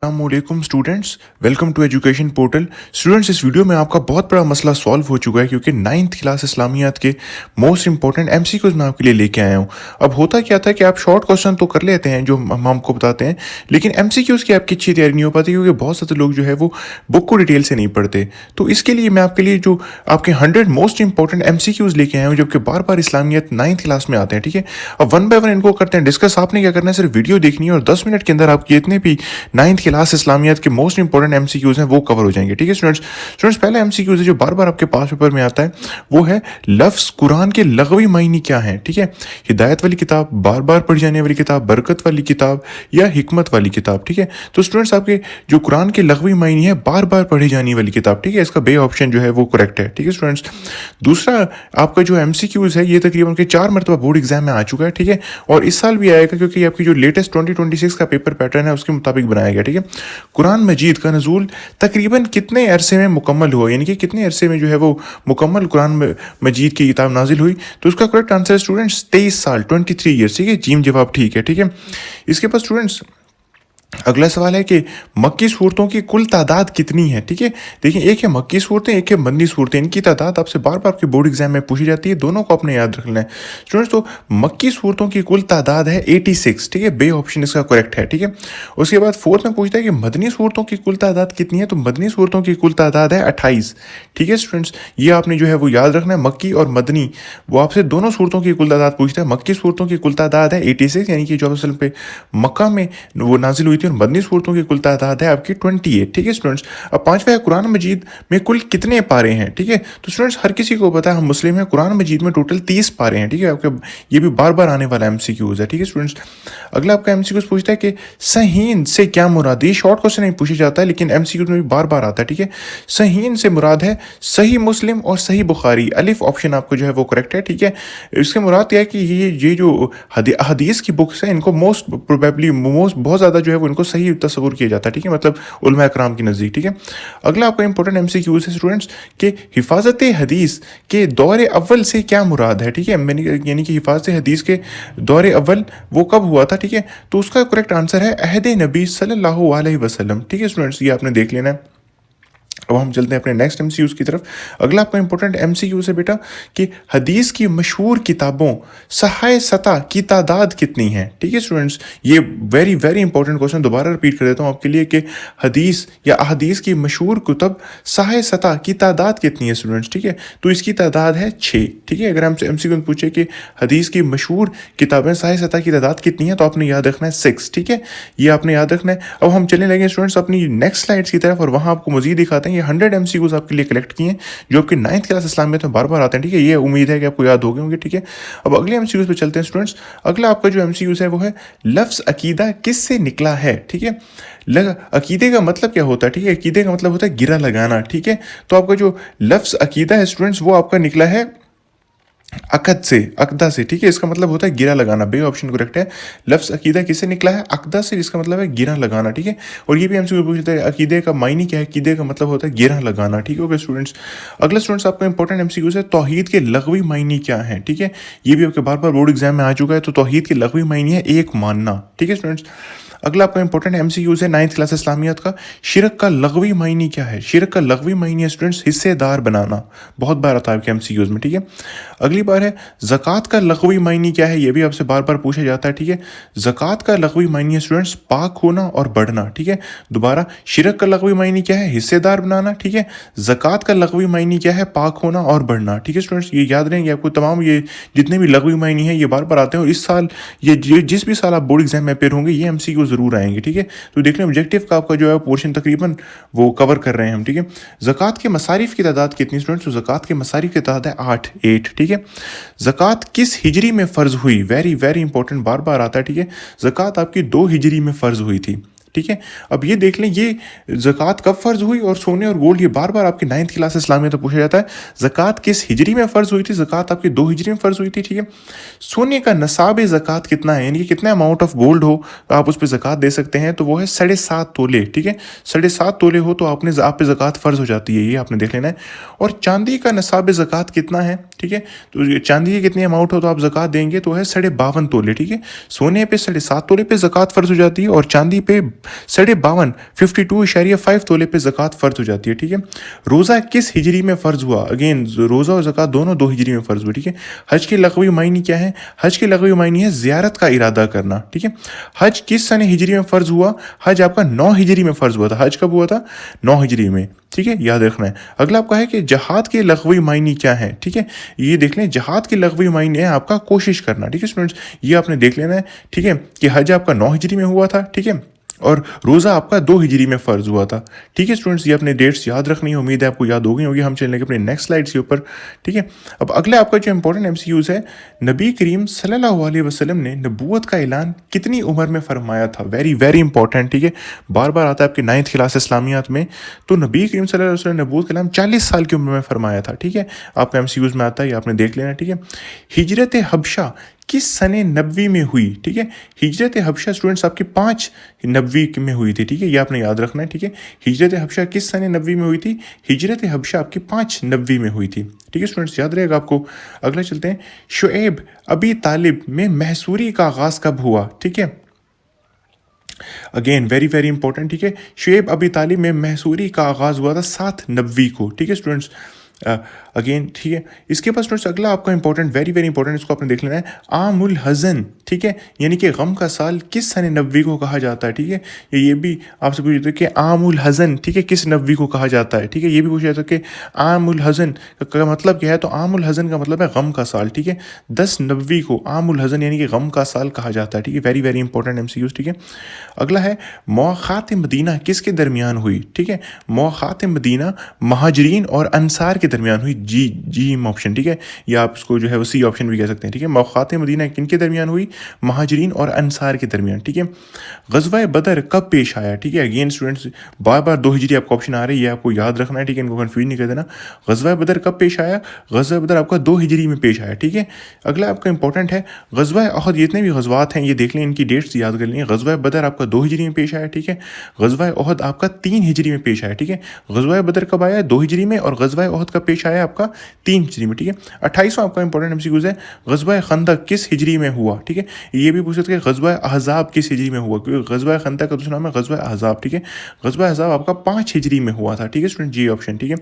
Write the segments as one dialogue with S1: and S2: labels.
S1: अस्सलामुअलैकुम students, welcome to education portal. Students, इस video में आपका बहुत बड़ा मसला सॉल्व हो चुका है क्योंकि नाइन्थ क्लास इस्लामियात के मोस्ट इंपॉर्टेंट एमसीक्यूज मैं आपके लिए लेके आया हूँ। अब होता क्या था कि आप शॉर्ट क्वेश्चन तो कर लेते हैं जो हम आपको बताते हैं, लेकिन एमसीक्यूज की आपकी अच्छी तैयारी नहीं हो पाती क्योंकि बहुत सारे लोग जो है वो बुक को डिटेल से नहीं पढ़ते। तो इसके लिए मैं आपके लिए जो आपके 100 मोस्ट इंपॉर्टेंट एमसीक्यूज लेके आया हूँ, जबकि बार बार इस्लामियत नाइन्थ क्लास में आते हैं। ठीक है, अब वन बाय वन इनको करते हैं डिस्कस। आपने क्या करना है, सिर्फ वीडियो देखनी है और 10 मिनट के अंदर आपके इतने भी नाइन्थ क्लास इस्लामियात के मोस्ट इंपॉर्टेंट एमसीक्यूज हैं वो कवर हो जाएंगे। ठीक है स्टूडेंट्स, पहला एमसीक्यूज है जो बार बार आपके पास पेपर में आता है, वो है लफ्ज कुरान के लगवी मायने क्या है। ठीक है, हिदायत वाली किताब, बार बार पढ़ी जाने वाली किताब, बरकत वाली किताब या हिकमत वाली किताब। ठीक है, तो स्टूडेंट्स आपके जो कुरान के लगवी मायने है बार बार पढ़ी जाने वाली किताब। ठीक है, इसका बे ऑप्शन जो है वो करेक्ट है। ठीक है स्टूडेंट्स, दूसरा आपका जो एमसीक्यूज है ये तकरीबन के 4 मरतबा बोर्ड एग्जाम में आ चुका है। ठीक है, और इस साल भी आएगा क्योंकि आपकी जो लेटेस्ट 2026 का पेपर पैटर्न है उसके मुताबिक बनाया गया। ठीक है, कुरान मजीद का नज़ूल तकरीबन कितने अरसे में मुकम्मल हुआ, यानी कि कितने अरसे में जो है वो मुकम्मल कुरान मजीद की किताब नाजिल हुई। तो उसका करेक्ट आंसर है स्टूडेंट्स 23 साल, 23 ईयर्स। ठीक है, जीम जवाब ठीक है। ठीक है, इसके बाद स्टूडेंट्स अगला सवाल है कि मक्की सूरतों की कुल तादाद कितनी है। ठीक है, देखिए एक है मक्की सूरतें, एक है मदनी सूरतें। इनकी तादाद आपसे बार बार आपके बोर्ड एग्जाम में पूछी जाती है, दोनों को आपने याद रखना है स्टूडेंट्स। तो मक्की सूरतों की कुल तादाद है 86। ठीक है, बे ऑप्शन इसका करेक्ट है। ठीक है, उसके बाद फोर्थ में पूछता है कि मदनी सूरतों की कुल तादाद कितनी है, तो मदनी सूरतों की कुल तादाद है 28। ठीक है स्टूडेंट्स, ये आपने जो है वो याद रखना है, मक्की और मदनी वो आपसे दोनों सूरतों की कुल तादाद पूछता है। मक्की सूरतों की कुल तादाद है 86, यानी कि जो असल पे मक्का में वो नाजिल हुई थी, और मदनी सूरतों की कुल तादाद है आपकी 28। ठीक है स्टूडेंट्स, अब पांचवा है कुरान मजीद में कुल कितने पारे हैं। ठीक है, तो स्टूडेंट्स हर किसी को पता है हम मुस्लिम हैं, कुरान मजीद में टोटल 30 पारे हैं। ठीक है, आपके ये भी बार बार आने वाला एमसीक्यूज है। ठीक है स्टूडेंट्स, अगला आपका एमसीक्यूज पूछता है कि सहीन से क्या मुराद। ये शॉर्ट क्वेश्चन नहीं पूछा जाता है लेकिन एमसीक्यूज में भी बार बार आता है। ठीक है, सहीन से मुराद है सही मुस्लिम और सही बुखारी। अलिफ ऑप्शन आपको जो है वो करेक्ट है। ठीक है, इसके मुराद क्या है कि ये जो हदीस की बुक्स है इनको मोस्ट प्रोबेबली बहुत ज़्यादा जो है वो इनको सही तस्वुर किया जाता है। ठीक है, मतलब उलमा कराम के नज़दीक। ठीक है, अगला आपका इंपॉर्टेंट एमसीक्यूज है स्टूडेंट्स कि हिफाजत हदीस के दौर अव्वल से क्या मुराद है। ठीक है, मैंने यानी कि हिफाजत हदीस के दौर अव्वल वो कब हुआ था। ठीक है, तो उसका करेक्ट आंसर है अहद नबी सल्लल्लाहु अलैहि वसल्लम। ठीक है स्टूडेंट्स, ये आपने देख लेना है। अब हम चलते हैं अपने नेक्स्ट एमसीक्यूज की तरफ। अगला आपका इंपॉर्टेंट एमसीक्यूज है बेटा कि हदीस की मशहूर किताबों सहाय सतह की तादाद कितनी है। ठीक है स्टूडेंट्स, ये वेरी वेरी इंपॉर्टेंट क्वेश्चन दोबारा रिपीट कर देता हूँ आपके लिए कि हदीस या अहदीस की मशहूर कुतुब सहाय सतह की तादाद कितनी है स्टूडेंट्स। ठीक है, तो इसकी तादाद है 6। ठीक है, अगर हमसे एमसीक्यू पूछे कि हदीस की मशहूर किताबें सहाय सतह की तादाद कितनी है तो आपने याद रखना है 6। ठीक है, ये आपने याद रखना है। अब हम चलने लगे स्टूडेंट्स अपनी नेक्स्ट स्लाइड्स की तरफ और वहाँ आपको मजीद दिखाते हैं। ये 100 एमसीक्यूज आपके लिए कलेक्ट किए हैं जो आपके 9th क्लास इस्लामियत में बार बार आते हैं। ठीक है, ये उम्मीद है कि आपको याद हो गए होंगे। ठीक है, अब अगले एमसीक्यूज पे चलते हैं स्टूडेंट्स। अगला आपका जो एमसीक्यूज है वो है लफ्ज अकीदा किससे निकला है। ठीक है, अकीदे का मतलब क्या होता है। ठीक है, अकीदे का मतलब होता है गिरा लगाना। ठीक है, तो आपका जो लफ्ज अकीदा है स्टूडेंट्स वो आपका निकला है अकद से, अकदा से। ठीक है, इसका मतलब होता है गिरा लगाना। बे ऑप्शन करेक्ट है। लफ्ज अकीदा किससे निकला है, अकदा से, जिसका मतलब है गिरा लगाना। ठीक है, और ये भी हमसे पूछते हैं अकीदे का मायने क्या है। अकीदे का मतलब होता है गिरा लगाना। ठीक है ओके स्टूडेंट्स, अगला स्टूडेंट्स आपका इंपॉर्टेंट एमसीक्यूज है तौहीद के लगवी मायने क्या है। ठीक है, ये भी आपके बार बार बोर्ड एग्जाम में आ चुका है। तो तौहीद के लगवी मायने है एक मानना। ठीक है स्टूडेंट्स, अगला आपका इंपॉर्टेंट एमसीक्यूज है 9th क्लास इस्लामियात का, शिरक का लगवी मायने क्या है। शिरक का लगवी मायने है स्टूडेंट्स हिस्सेदार बनाना। बहुत बार आता है आपके एमसीक्यूज में। ठीक है, अगली बार है ज़कात का लगवी मायने क्या है, ये भी आपसे बार बार पूछा जाता है। ठीक है, ज़कात का लगवी मायने है स्टूडेंट्स पाक होना और बढ़ना। ठीक है, दोबारा शिरक का लगवी मायने क्या है, हिस्सेदार बनाना। ठीक है, ज़कात का लगवी मायने क्या है, पाक होना और बढ़ना। ठीक है स्टूडेंट्स, ये याद रहेंगे आपको, तमाम ये जितने भी लगवी मायने हैं ये बार बार आते हैं और इस साल ये जिस भी साल आप बोर्ड एग्जाम में अपेयर होंगे ये एमसीक्यू जरूर आएंगे। ठीक है, तो देख लें ऑब्जेक्टिव का आपका जो है पोर्शन तकरीबन वो कवर कर रहे हैं हम। ठीक है, ज़कात के मसारिफ की तादाद कितनी स्टूडेंट्स, तो ज़कात के मसारिफ की तादाद है 8। ठीक है, ज़कात किस हिजरी में फ़र्ज हुई, वेरी वेरी इंपॉर्टेंट, बार बार आता है। ठीक है, ज़कात आपकी 2 हिजरी में फ़र्ज हुई थी। ठीक है, अब ये देख लें ये ज़कात कब फ़र्ज हुई और सोने और गोल्ड ये बार बार आपकी 9th क्लास इस्लामिया तो पूछा जाता है। ज़कात किस हिजरी में फ़र्ज हुई थी, ज़कात आपकी 2 हिजरी में फ़र्ज हुई थी। ठीक है, सोने का नसाब ज़कात कितना है, यानी कि कितना अमाउंट ऑफ गोल्ड हो तो आप उस पर ज़कात दे सकते हैं, तो वो है 7.5 तोले। ठीक है, 7.5 तोले हो तो आप पे ज़कात फ़र्ज हो जाती है, ये आपने देख लेना है। और चांदी का नसाब ज़कात कितना है। ठीक है, तो चांदी की कितनी अमाउंट हो तो आप ज़कात देंगे तो है 52.5 तोले। ठीक है, सोने पे 7.5 तोले पे ज़कात फ़र्ज हो जाती है और चांदी पे 52 52.5 तोले पे ज़कात फ़र्ज हो जाती है, ठीक है। रोज़ा किस हिजरी में फ़र्ज हुआ? अगेन रोज़ा और ज़कात दोनों 2 हिजरी में फ़र्ज हुए, ठीक है। हज के लग़वी मायने क्या है? हज के लग़वी मायने है ज़ियारत का इरादा करना, ठीक है। हज किस सन हिजरी में फ़र्ज हुआ? हज आपका 9 हिजरी में फ़र्ज हुआ था। हज कब हुआ था? 9 हिजरी में, ठीक है, याद रखना है। अगला आपका है कि जहाद के लग़वी मायने क्या है, ठीक है। ये देख लें, जहाद के लग़वी मायने है आपका कोशिश करना, ठीक है स्टूडेंट्स, ये आपने देख लेना है, ठीक है, कि हज आपका 9 हिजरी में हुआ था, ठीक है, और रोज़ा आपका 2 हिजरी में फ़र्ज हुआ था, ठीक है स्टूडेंट्स। ये अपने डेट्स याद रखनी है, उम्मीद है आपको याद हो गई होगी। हम चलेंगे अपने नेक्स्ट स्लाइड्स के ऊपर, ठीक है। अब अगला आपका जो इंपॉर्टेंट एमसीक्यूज़ है, नबी करीम सल्लल्लाहु अलैहि वसल्लम ने नबूवत का ऐलान कितनी उम्र में फरमाया था? वेरी वेरी इंपॉर्टेंट, ठीक है, बार बार आता है आपके 9th क्लास इस्लामियात में। तो नबी करीम सल्लल्लाहु अलैहि वसल्लम ने नबूवत का ऐलान 40 साल की उम्र में फरमाया था, ठीक है। आपका एमसीक्यूज़ में आता है, ये आपने देख लेना, ठीक है। हिजरत हबशा किस सने नबवी में हुई, ठीक है। हिजरत हबशा स्टूडेंट्स आपकी 5 नबवी में हुई थी, ठीक है, ये आपने याद रखना है, ठीक है। हिजरत हबशा किस सने नबवी में हुई थी? हिजरत हबशा आपकी 5 नबवी में हुई थी, ठीक है स्टूडेंट्स, याद रहेगा आपको। अगला चलते हैं, शुएब अबी तालिब में महसूरी का आगाज़ कब हुआ, ठीक है। अगेन वेरी वेरी इंपॉर्टेंट, ठीक है। शुएब अबी तालिब में महसूरी का आगाज़ हुआ था 7 नबवी को, ठीक है स्टूडेंट्स। अगेन ठीक है। इसके बाद स्टूडेंट्स अगला आपका इंपॉर्टेंट, वेरी वेरी इंपॉर्टेंट, इसको आपने देख लेना है, आमुल हज़न, ठीक है, यानी कि गम का साल किस सन नबवी को कहा जाता है, ठीक है। ये भी आपसे पूछ जाता है कि आमुल हज़न, ठीक है, किस नबवी को कहा जाता है, ठीक है। ये भी पूछा जाता है कि आमुल हज़न का मतलब क्या है, तो आमुल हज़न का मतलब है गम का साल, ठीक है। 10 नबवी को आमुल हज़न यानी कि गम का साल कहा जाता है, ठीक है। वेरी वेरी इंपॉर्टेंट एमसीक्यूज़, ठीक है। अगला है, मौक़ात मदीना किसके दरमियान हुई, ठीक है। मौक़ात मदीना महाजरीन और अंसार के दरमियान हुई, जी ऑप्शन, ठीक है, या आप इसको जो है वो सी ऑप्शन भी कह सकते हैं, ठीक है। मौक़ात मदीना किन के दरमियान हुई? महाजरीन और अंसार के दरमियान, ठीक है। ग़ज़वा बदर कब पेश आया, ठीक है। अगेन स्टूडेंट्स बार बार 2 हिजरी आपका ऑप्शन आ रही है, ये आपको याद रखना है, ठीक है, इनको कन्फ्यूज नहीं कर देना। ग़ज़वा बदर कब पेश आया? ग़ज़वा बदर आपका 2 हिजरी में पेश आया, ठीक है। अगला आपका इंपॉर्टेंट है, ग़ज़वा अहद, जितने भी ग़ज़वात हैं ये देख लें, इनकी डेट्स याद कर लें। ग़ज़वा बदर आपका 2 हिजरी में पेश आया, ठीक है। ग़ज़वा अहद आपका 3 हिजरी में पेश आया, ठीक है। ग़ज़वा बदर कब आया? 2 हिजरी में, और ग़ज़वा अहद कब पेश आया आपका? 3 हिजरी में, ठीक है। 28वां आपका इंपॉर्टेंट एमसीक्यूज़ है, ग़ज़वा खंदक किस हिजरी में हुआ, ठीक है। ये भी पूछ सकते हैं ग़ज़वा अहज़ाब किस हिजरी में हुआ, क्योंकि ग़ज़वा खंदक का दूसरा नाम है ग़ज़वा अहज़ाब, ठीक है। ग़ज़वा अहज़ाब आपका 5 हिजरी में हुआ था, ठीक है स्टूडेंट, जी ऑप्शन, ठीक है।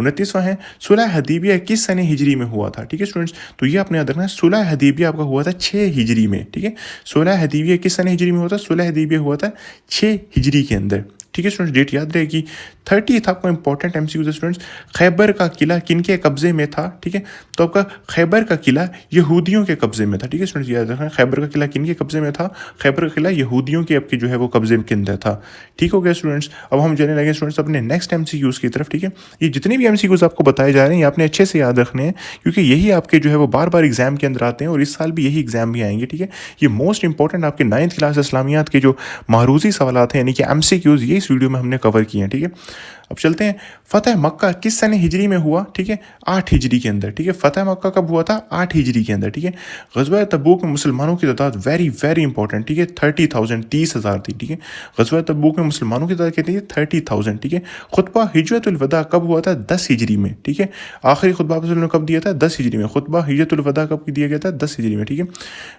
S1: 29वां है, सुलह हदीबिया किस सने हिजरी में हुआ था, ठीक है स्टूडेंट्स। तो ये आपने याद रखना है, सुलह हदीबिया आपका हुआ था 6 हिजरी में, ठीक है। सुलह हदीबिया किस सने हिजरी में हुआ था? सुलह हदीबिया हुआ था 6 हिजरी के अंदर, ठीक है स्टूडेंट्स, डेट याद रहेगी। 30th आपको इंपॉर्टेंट एमसीक्यू स्टूडेंट्स, खैबर का किला किनके कब्जे में था, ठीक है। तो आपका खैबर का किला यहूदियों के कब्जे में था, ठीक है स्टूडेंट्स, याद रखना, खैबर का किला किनके कब्जे में था? खैबर का किला यहूदियों के आपके जो है वो कब्जे के अंदर था, ठीक हो गया स्टूडेंट्स। अब हम जाने लगे स्टूडेंट्स अपने नेक्स्ट एमसीक्यूज़ की तरफ, ठीक है। ये जितने भी एमसीक्यूज़ आपको बताए जा रहे हैं ये आपने अच्छे से याद रखने हैं, क्योंकि यही आपके जो है वो बार बार एग्जाम के अंदर आते हैं, और इस साल भी यही एग्जाम भी आएंगे, ठीक है। ये मोस्ट इंपॉर्टेंट आपके 9th क्लास इस्लामियात के जो मारूजी सवालात हैं, यानी कि एमसीक्यूज़, ये इस वीडियो में हमने कवर किए हैं, ठीक है। अब चलते हैं, फ़तह मक्का किस सने हिजरी में हुआ, ठीक है। 8 हिजरी के अंदर, ठीक है। फ़तह मक्का कब हुआ था? 8 हिजरी के अंदर, ठीक है। ग़ज़वा तबूक में मुसलमानों की तादाद वेरी वेरी इंपॉर्टेंट, ठीक है, 30,000 30,000 थी, ठीक है। ग़ज़वा तबूक में मुसलमानों की तादाद कितनी है? 30,000, ठीक है। खुतबा हिजरतुल वदा कब हुआ था? 10 हिजरी में, ठीक है। आखिरी खुतबा ने कब दिया था? 10 हिजरी में। खुतबा हिजरतुल वदा कब दिया गया था? 10 हिजरी में, ठीक है।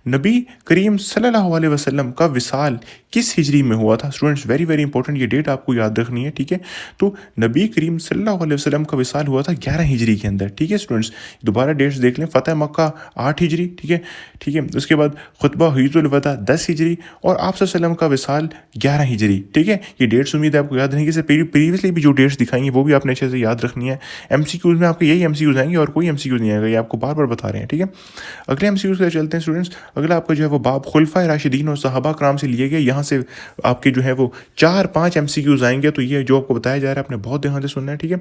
S1: नबी करीम सल्लल्लाहु अलैहि वसल्लम का विसाल किस हिजरी में हुआ था? स्टूडेंट्स वेरी वेरी इंपॉर्टेंट, ये डेट आपको याद रखनी है, ठीक है। तो नबी करीम सल्लल्लाहु अलैहि वसल्लम का विसाल हुआ था 11 हिजरी के अंदर, ठीक है स्टूडेंट्स। दोबारा डेट्स देख लें, फ़तह मक्का 8 हिजरी, ठीक है, ठीक है। उसके बाद खुतबा हिजतुल वदा 10 हिजरी, और आप वसल्लम का विसाल 11 हिजरी, ठीक है। ये डेट्स उम्मीद है आपको याद रहेंगी, प्रीवियसली भी जो डेट्स दिखाएंगे वो भी आपने अच्छे से याद रखनी है। एमसीक्यूज़ में आपके यही एमसीक्यूज़ आएंगे और कोई एमसीक्यूज़ नहीं आएगा, ये आपको बार बार बता रहे हैं, ठीक है। अगले एमसीक्यूज़ के चलते हैं स्टूडेंट्स। अगला आपका जो है वो बाब खुलफाए राशिदीन और सहाबा कराम से लिए गए, यहाँ से आपके जो है वो 4-5 एमसीक्यूज़ आएंगे। तो ये जो आपको बताया जा रहा है आपने बहुत ध्यान से सुनना है, ठीक है।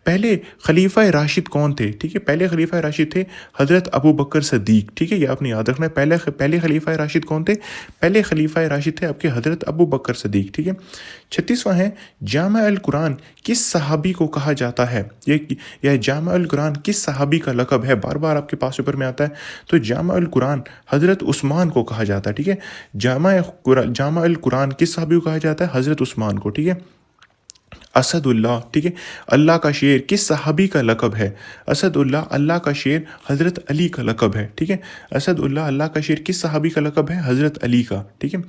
S1: पहले खलीफा राशिद कौन थे, ठीक है। पहले खलीफा राशिद थे हज़रत अबू बकर सदीक, ठीक है, ये आपने याद रखना है। पहले खलीफा राशिद कौन थे? पहले खलीफा राशिद थे आपके हज़रत अबू बकर सदीक, ठीक है। 36वां है, जामा अल कुरान किस सहाबी को कहा जाता है? यह जामा अल कुरान किस सहाबी का लक़ब है? बार बार आपके पास पेपर में आता है। तो जामा अल कुरान हज़रत उस्मान को कहा जाता है, ठीक है। जामा अल कुरान किस सहाबी को कहा जाता है? हज़रत उस्मान को, ठीक है। असदुल्लाह, ठीक है, अल्लाह का शेर किस सहाबी का लक़ब है? असदुल्लाह अल्लाह का शेर हज़रत अली का लक़ब है, ठीक है। असदुल्लाह अल्लाह का शेर किस सहाबी का लक़ब है? हज़रत अली का, ठीक है।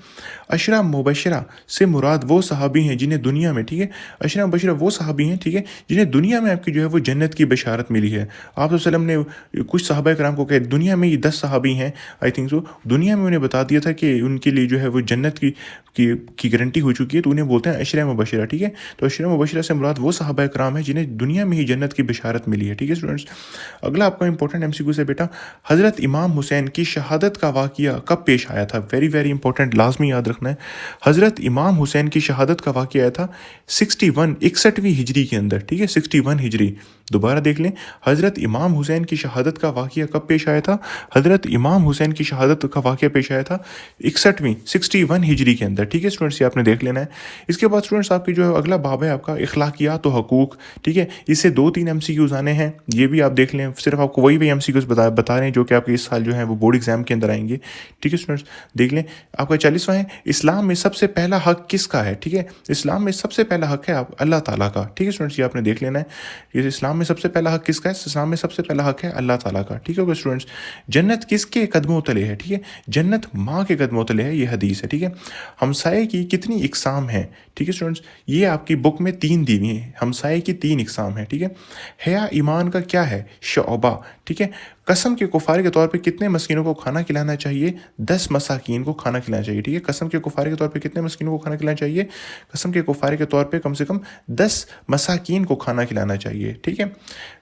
S1: अशरा मुबशरा से मुराद वो सहाबी हैं जिन्हें दुनिया में, ठीक है, अशरा मुबशरा वो सहाबी हैं, ठीक है, जिन्हें दुनिया में आपकी जो है वो जन्नत की बशारत मिली है। आप वसल्लम ने कुछ सहाबा कराम को कहा दुनिया में ये 10 सहाबी हैं, आई थिंक सो, दुनिया में उन्हें बता दिया था कि उनके लिए जो है वो जन्नत की गारंटी हो चुकी है, तो उन्हें बोलते हैं अशरा मुबशरा, ठीक है। तो अशरा मुबशरा से मुराद वो सहाबा कराम है जिन्हें दुनिया में ही जन्नत की बशारत मिली है, ठीक है स्टूडेंट्स। अगला आपका इंपॉर्टेंट एमसीक्यू से बेटा, हज़रत इमाम हुसैन की शहादत का वाक़या कब पेश आया था? वेरी वेरी इंपॉर्टेंट, लाजमी याद रखना है। हज़रत इमाम हुसैन की शहादत का वाक़या आया था 61वीं हिजरी के अंदर, ठीक है, 61 हिजरी। दोबारा देख लें, हज़रत इमाम हुसैन की शहादत का वाक़या कब पेश आया था? हज़रत इमाम हुसैन की शहादत का वाक़या पेश आया था 61 हिजरी के अंदर, ठीक है स्टूडेंट्स, ये आपने देख लेना है। इसके बाद स्टूडेंट्स आपकी जो है अगला बाब है आपका इखलाकियात व हकूक़, ठीक है, इससे 2-3 एमसीक्यूज़ आने हैं, ये भी आप देख लें। सिर्फ आपको वही एमसीक्यूज़ बता रहे हैं जो कि आपके इस साल जो है वो बोर्ड एग्जाम के अंदर आएंगे, ठीक है स्टूडेंट्स, देख लें। आपका 40वां है, इस्लाम में सबसे पहला हक किसका है? ठीक है, इस्लाम में सबसे पहला हक है आप अल्लाह ताला का, ठीक है स्टूडेंट्स, ये आपने देख लेना है। ये इस्लाम में सबसे पहला हक किसका है? इस्लाम में सबसे पहला हक है अल्लाह ताला का, ठीक है स्टूडेंट्स। जन्नत किसके कदमों तले है? ठीक है, जन्नत माँ के कदमों तले है, ये हदीस है, ठीक है। हमसाये की कितनी इकसाम है? ठीक है स्टूडेंट्स, ये आपकी बुक में 3 दी हुई है, हमसाये की 3 इकसाम है, ठीक है। हया ईमान का क्या है? शोबा, ठीक है। कसम के कुफारे के तौर पे कितने मस्कीनों को खाना खिलाना चाहिए? 10 मसाकीन को खाना खिलाना चाहिए, ठीक है। कसम के कुफारे के तौर पे कितने मस्कीनों को खाना खिलाना चाहिए? कसम के कुफारे के तौर पे कम से कम 10 मसाकीन को खाना खिलाना चाहिए, ठीक है।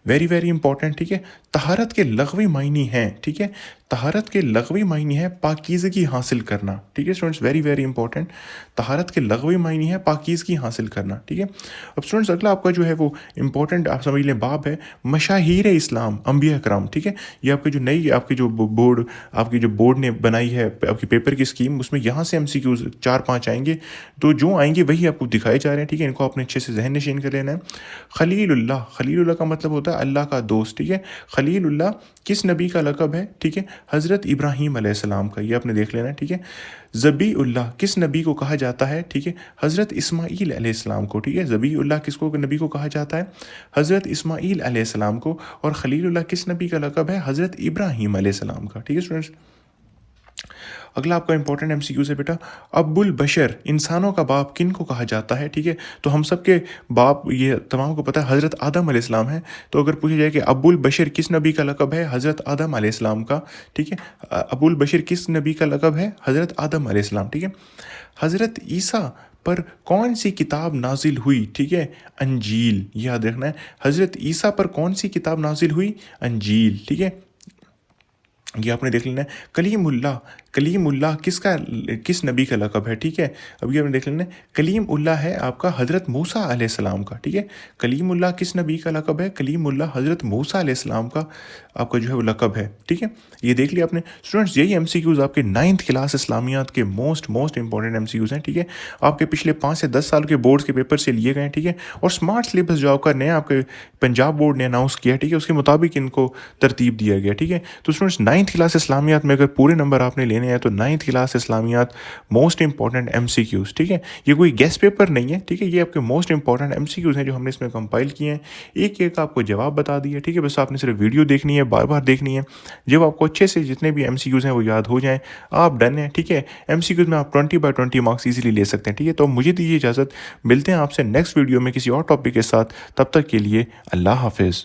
S1: वेरी वेरी इंपॉर्टेंट, ठीक है। तहारत के लग़वी मायनी हैं, ठीक है, तहारत के लग़वी मायनी है पाकीज़गी हासिल करना, ठीक है स्टूडेंट्स, वेरी वेरी इंपॉर्टेंट। तहारत के लग़वी मायनी है पाकीज़गी हासिल करना, ठीक है। अब स्टूडेंट्स अगला आपका जो है वो इंपॉर्टेंट आप समझ लें बाब है मशाहीर इस्लाम अंबिया कराम, ठीक है। ये आपकी जो नई आपकी जो बोर्ड ने बनाई है आपकी पेपर की स्कीम, उसमें यहाँ से एमसीक्यूज 4-5 आएंगे, तो जो आएंगे वही आपको दिखाए जा रहे हैं, ठीक है। इनको आपने अच्छे से जहन नशीन कर लेना है। खलीलुल्लाह, खलीलुल्लाह का मतलब होता है अल्लाह का दोस्त, ठीक है। खलीलुल्लाह किस नबी का लक़ब है? ठीक है, हज़रत इब्राहीम अलैहिस्सलाम का, ये आपने देख लेना है, ठीक है। ज़बीउल्लाह किस नबी को कहा जाता है? ठीक है, हज़रत इस्माईल अलैहिस्सलाम को, ठीक है। ज़बीउल्लाह किसको नबी को कहा जाता है? हज़रत इस्माईल अलैहिस्सलाम को। और खलीलुल्लाह किस नबी का लक़ब है? हज़रत इब्राहीम अलैहिस्सलाम का, ठीक है स्टूडेंट्स। अगला आपका इंपॉर्टेंट एमसीक्यू है बेटा, अब्बुल बशर इंसानों का बाप किन को कहा जाता है? ठीक है, तो हम सब के बाप ये तमाम को पता है हज़रत आदम अलैहिस्सलाम है। तो अगर पूछा जाए कि अब्बुल बशर किस नबी का लक़ब है? हज़रत आदम अलैहिस्सलाम का, ठीक है। अब्बुल बशर किस नबी का लक़ब है? हज़रत आदम अलैहिस्सलाम, ठीक है। हज़रत ईसा पर कौन सी किताब नाजिल हुई? ठीक है, अंजील, याद रखना है। हज़रत ईसा पर कौन सी किताब नाजिल हुई? अंजील, ठीक है, ये आपने देख लेना है। कलीमुल्लाह, कलीमुल्लाह किस नबी का लक़ब है? ठीक है, अब ये आपने देख लेना है। कलीमुल्लाह है आपका हज़रत मूसा अलैहिस्सलाम का, ठीक है। कलीमुल्लाह किस नबी का लक़ब है? कलीमुल्लाह हज़रत मूसा अलैहिस्सलाम का आपका जो है वो लक़ब है, ठीक है। ये देख लिया आपने स्टूडेंट्स, यही एमसीक्यूज़ आपके 9th क्लास इस्लामियात के मोस्ट इंपॉर्टेंट एमसीक्यूज़ हैं, ठीक है। आपके पिछले 5 से 10 साल के बोर्ड्स के पेपर से लिए गए हैं, ठीक है। और स्मार्ट सिलेबस जो आपका नया आपके पंजाब बोर्ड ने अनाउंस किया है, ठीक है, उसके मुताबिक इनको तरतीब दिया गया, ठीक है। तो स्टूडेंट्स 9th क्लास इस्लामियात में अगर पूरे नंबर आपने लेने हैं तो 9th क्लास इस्लामियात मोस्ट इंपॉर्टेंट एमसीक्यूज़, ठीक है। ये कोई गेस्ट पेपर नहीं है, ठीक है, ये आपके मोस्ट इंपॉर्टेंट एमसीक्यूज़ हैं जो हमने इसमें कंपाइल किए हैं। एक एक आपको जवाब बता दिया, ठीक है, बस आपने सिर्फ वीडियो देखनी है, बार बार देखनी है। जब आपको अच्छे से जितने भी एमसीक्यूज़ हैं वो याद हो जाएं, आप डन हैं, ठीक है। एमसीक्यूज़ में आप 20/20 मार्क्स ईजिली ले सकते हैं, ठीक है। तो मुझे दीजिए इजाज़त, मिलते हैं आपसे नेक्स्ट वीडियो में किसी और टॉपिक के साथ, तब तक के लिए अल्लाह हाफिज़।